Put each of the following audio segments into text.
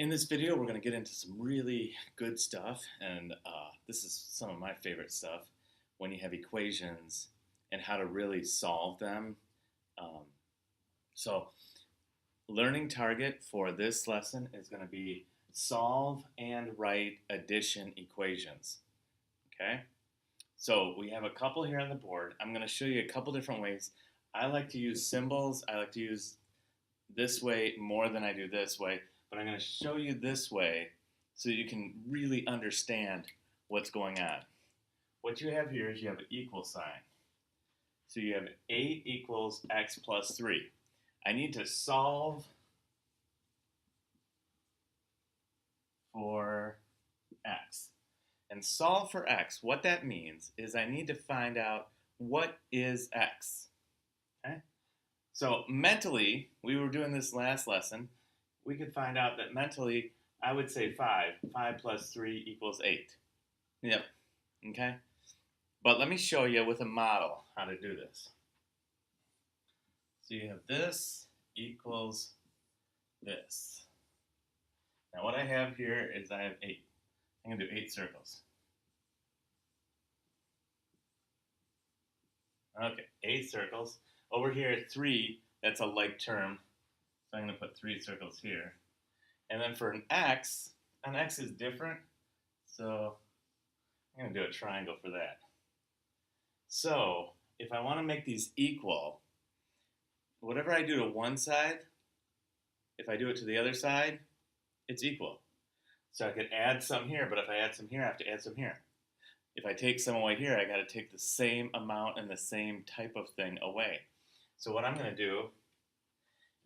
In this video, we're going to get into some really good stuff, and this is some of my favorite stuff when you have equations and how to really solve them. Um, so, learning target for this lesson is going to be solve and write addition equations. Okay? So, we have a couple here on the board. I'm going to show you a couple different ways. I like to use symbols. I like to use this way more than I do this way. But I'm going to show you this way so you can really understand what's going on. What you have here is you have an equal sign. So you have 8 equals x plus 3. I need to solve for x. And solve for x, what that means is I need to find out what is x. Okay? So mentally, we were doing this last lesson, we could find out that mentally, I would say 5. 5 plus 3 equals 8. Yep. Okay? But let me show you with a model how to do this. So you have this equals this. Now what I have here is I have 8. I'm going to do 8 circles. Okay, 8 circles. Over here, 3, that's a like term. So I'm going to put 3 circles here. And then for an x is different. So I'm going to do a triangle for that. So if I want to make these equal, whatever I do to one side, if I do it to the other side, it's equal. So I could add some here, but if I add some here, I have to add some here. If I take some away here, I got to take the same amount and the same type of thing away. So what I'm going to do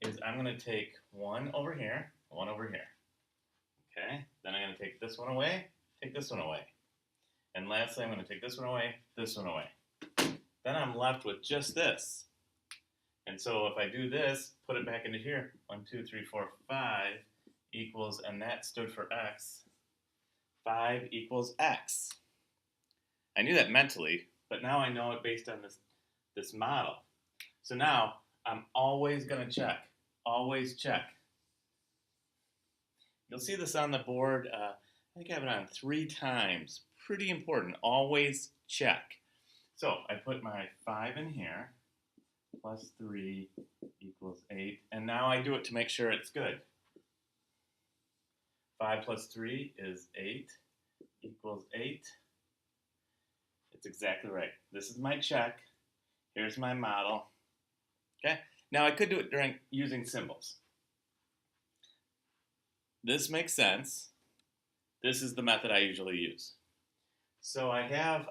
is I'm going to take one over here. Okay, then I'm going to take this one away, take this one away. And lastly, I'm going to take this one away, this one away. Then I'm left with just this. And so if I do this, put it back into here, 1, 2, 3, 4, 5 equals, and that stood for x, 5 equals x. I knew that mentally, but now I know it based on this model. So now I'm always going to check. Always check. You'll see this on the board. I think I have it on 3 times. Pretty important. Always check. So I put my 5 in here. Plus 3 equals 8. And now I do it to make sure it's good. 5 plus 3 is 8 equals 8. It's exactly right. This is my check. Here's my model. Okay? Now I could do it using symbols. This makes sense. This is the method I usually use. So I have,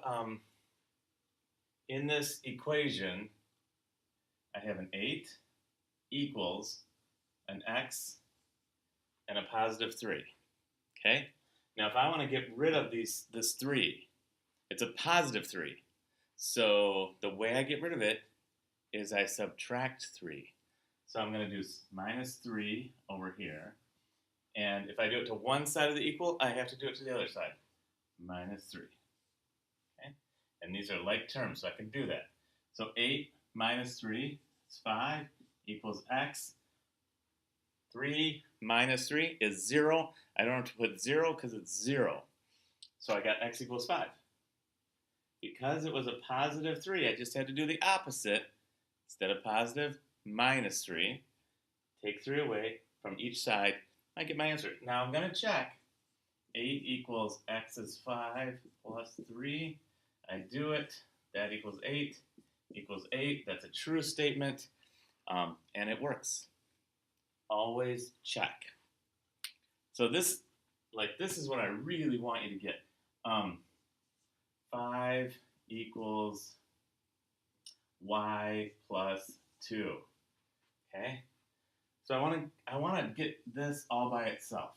in this equation, I have an 8 equals an x and a positive 3. Okay? Now if I want to get rid of this 3, it's a positive 3. So the way I get rid of it is I subtract 3. So I'm going to do minus 3 over here. And if I do it to one side of the equal, I have to do it to the other side. Minus 3. Okay? And these are like terms, so I can do that. So 8 minus 3 is 5 equals x. 3 minus 3 is 0. I don't have to put 0 because it's 0. So I got x equals 5. Because it was a positive 3, I just had to do the opposite. Instead of positive, minus 3. Take 3 away from each side. I get my answer. Now I'm going to check. 8 equals x is 5 plus 3. I do it. That equals 8 equals 8. That's a true statement. And it works. Always check. So this is what I really want you to get. 5 equals y plus 2. Okay? So I want to get this all by itself.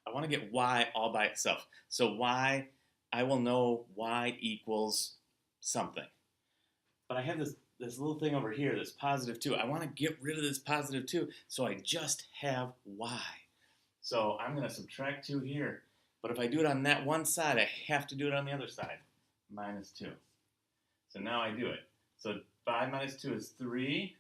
I want to get y all by itself. So y, I will know y equals something. But I have this little thing over here, this positive 2. I want to get rid of this positive 2, so I just have y. So I'm going to subtract 2 here. But if I do it on that one side, I have to do it on the other side. Minus 2. So now I do it. So 5 minus 2 is 3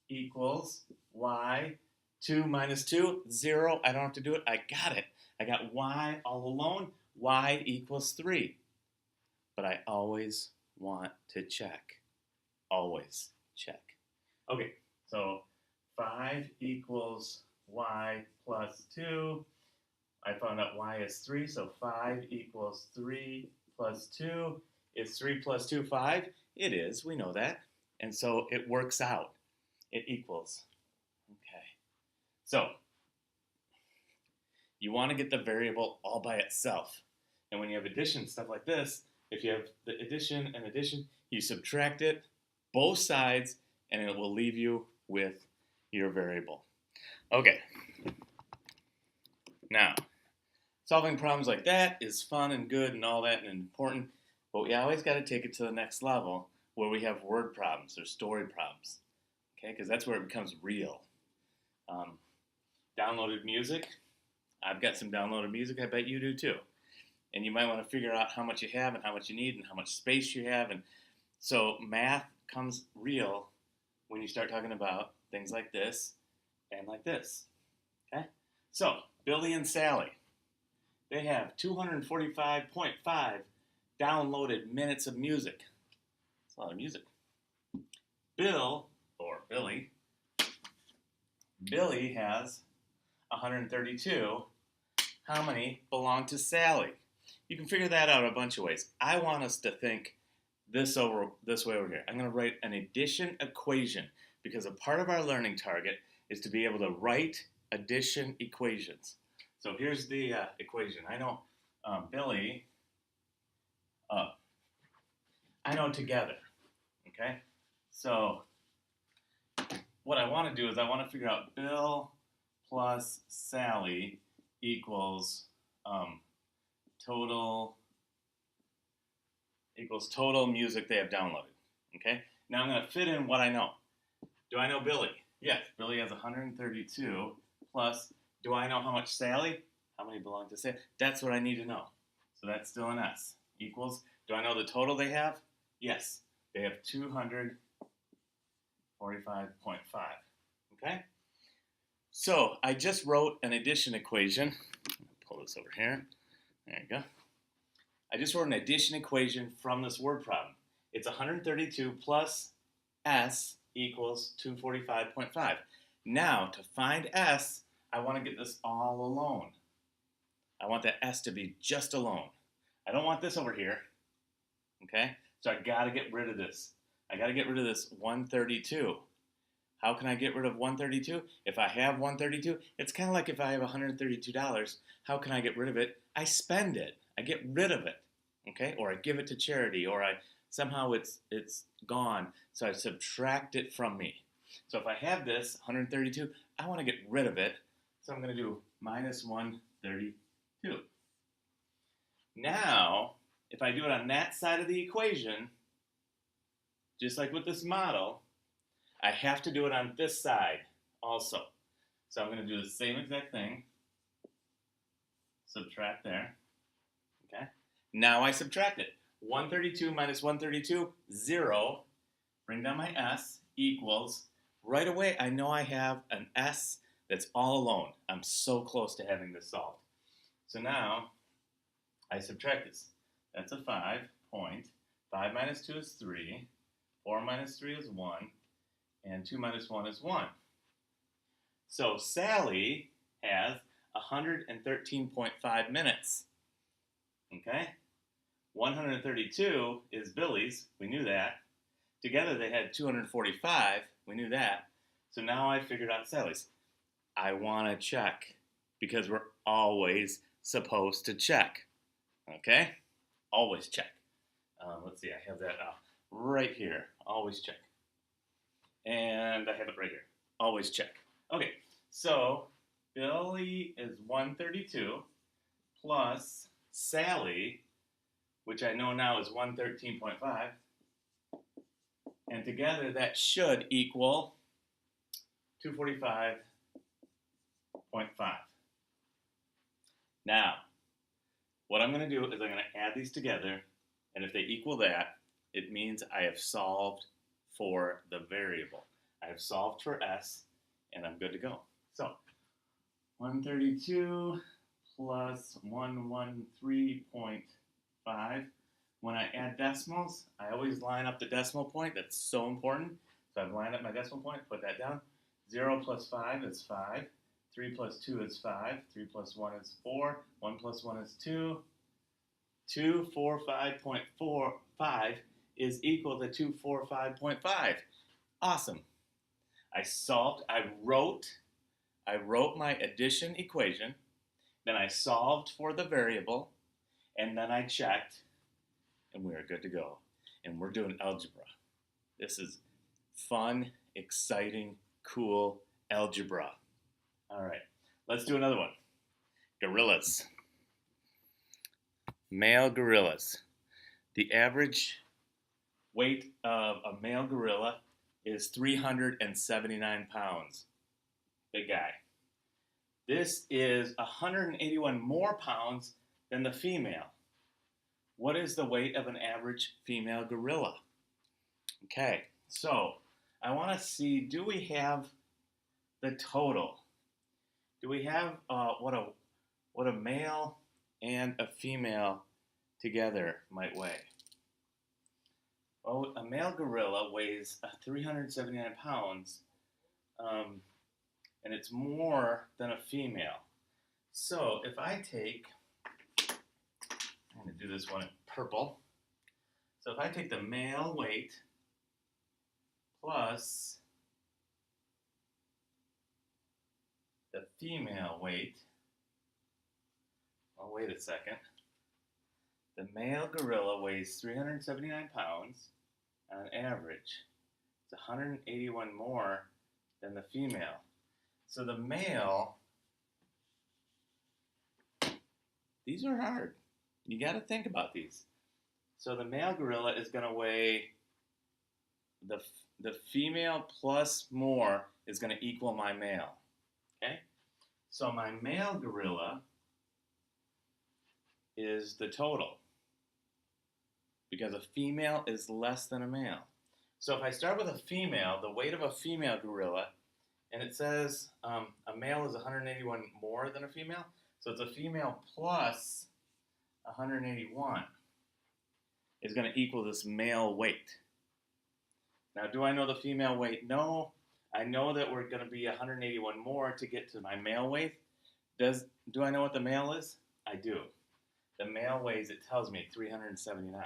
equals y 2 minus 2, 0. I don't have to do it. I got it. I got y all alone. Y equals 3. But I always want to check. Always check. Okay, so 5 equals y plus 2. I found out y is 3, so 5 equals 3 plus 2. Is 3 plus 2 5? It is, we know that. And so it works out. It equals. Okay. So, you want to get the variable all by itself. And when you have addition, stuff like this, if you have the addition and addition, you subtract it, both sides, and it will leave you with your variable. Okay. Now, solving problems like that is fun and good and all that and important, but we always got to take it to the next level where we have word problems or story problems. Okay, because that's where it becomes real. Downloaded music. I've got some downloaded music. I bet you do too. And you might want to figure out how much you have and how much you need and how much space you have. And so math comes real when you start talking about things like this and like this. Okay? So, Billy and Sally, they have 245.5 downloaded minutes of music. That's a lot of music. Billy has 132. How many belong to Sally? You can figure that out a bunch of ways. I want us to think this way over here. I'm going to write an addition equation because a part of our learning target is to be able to write addition equations. So here's the equation. I know Billy, I know together, okay? So what I want to do is I want to figure out Bill plus Sally equals total music they have downloaded. Okay? Now I'm going to fit in what I know. Do I know Billy? Yes, Billy has 132 plus, do I know how much Sally? How many belong to Sally? That's what I need to know. So that's still an S. Equals, do I know the total they have? Yes, they have 245.5. Okay? So I just wrote an addition equation. Pull this over here. There you go. I just wrote an addition equation from this word problem. It's 132 plus S equals 245.5. Now, to find S, I want to get this all alone. I want that S to be just alone. I don't want this over here. Okay? So I got to get rid of this. I got to get rid of this 132. How can I get rid of 132? If I have 132, it's kind of like if I have $132. How can I get rid of it? I spend it. I get rid of it. Okay? Or I give it to charity, or somehow it's gone, so I subtract it from me. So if I have this 132, I want to get rid of it, so I'm going to do minus 132. Now, if I do it on that side of the equation, just like with this model, I have to do it on this side also. So I'm going to do the same exact thing. Subtract there. Okay? Now I subtract it. 132 minus 132, 0. Bring down my S equals, right away I know I have an S that's all alone. I'm so close to having this solved. So now I subtract this. That's a 5 point. 5 minus 2 is 3. 4 minus 3 is 1. And 2 minus 1 is 1. So Sally has 113.5 minutes. Okay? 132 is Billy's. We knew that. Together they had 245. We knew that. So now I figured out Sally's. I want to check because we're always supposed to check. Okay? Always check. Let's see, I have that right here. Always check. And I have it right here. Always check. Okay, so Billy is 132 plus Sally, which I know now is 113.5. And together that should equal 245.5. Now, what I'm going to do is I'm going to add these together, and if they equal that, it means I have solved for the variable. I have solved for S, and I'm good to go. So 132 plus 113.5. When I add decimals, I always line up the decimal point. That's so important. So I've lined up my decimal point, put that down. 0 plus 5 is 5. 3 plus 2 is 5. 3 plus 1 is 4. 1 plus 1 is 2. 245.45 is equal to 245.5. Awesome. I wrote my addition equation, then I solved for the variable, and then I checked, and we are good to go. And we're doing algebra. This is fun, exciting, cool algebra. All right, let's do another one. Gorillas. Male gorillas. The average weight of a male gorilla is 379 pounds. Big guy. This is 181 more pounds than the female. What is the weight of an average female gorilla? Okay, so I want to see, do we have the total? Do we have what a male and a female together might weigh? Well, a male gorilla weighs 379 pounds, and it's more than a female. So if I take, I'm going to do this one in purple. So if I take the male weight plus the female weight, oh, wait a second. The male gorilla weighs 379 pounds on average. It's 181 more than the female. So the male, these are hard. You got to think about these. So the male gorilla is going to weigh, the female plus more is going to equal my male. Okay? So my male gorilla is the total, because a female is less than a male. So if I start with a female, the weight of a female gorilla, and it says a male is 181 more than a female, so it's a female plus 181 is going to equal this male weight. Now, do I know the female weight? No. I know that we're going to be 181 more to get to my male weight. Do I know what the male is? I do. The male weighs, it tells me, 379.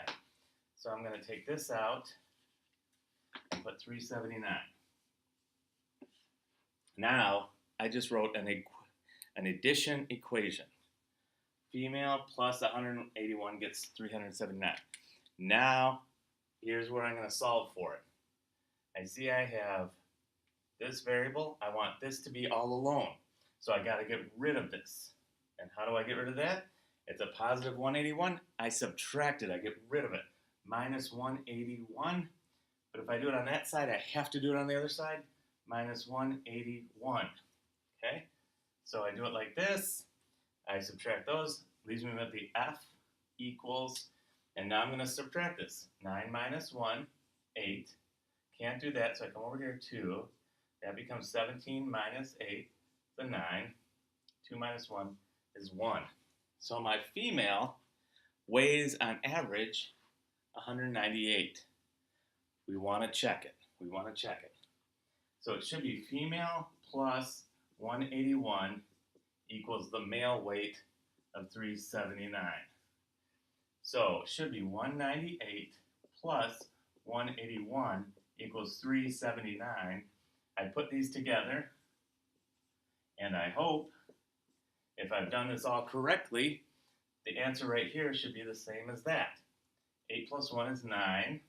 So I'm going to take this out and put 379. Now, I just wrote an addition equation. Female plus 181 gets 379. Now, here's where I'm going to solve for it. I see I have this variable. I want this to be all alone. So I got to get rid of this. And how do I get rid of that? It's a positive 181. I subtract it. I get rid of it. Minus 181. But if I do it on that side, I have to do it on the other side. Minus 181. Okay? So I do it like this. I subtract those. Leaves me with the F equals, and now I'm going to subtract this. 9 minus 1, 8. Can't do that, so I come over here, 2. That becomes 17 minus 8, the 9. 2 minus 1 is 1. So my female weighs, on average, 198. We want to check it. We want to check it. So it should be female plus 181 equals the male weight of 379. So it should be 198 plus 181 equals 379. I put these together, and I hope, if I've done this all correctly, the answer right here should be the same as that. 8 plus 1 is 9.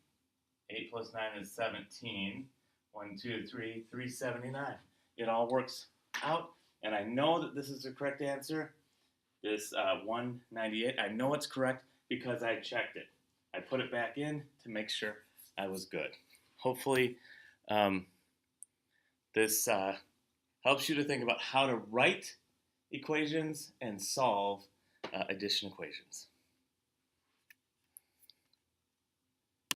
8 plus 9 is 17. 1, 2, 3, 379. It all works out, and I know that this is the correct answer. This 198, I know it's correct because I checked it. I put it back in to make sure I was good. Hopefully, this helps you to think about how to write equations and solve addition equations.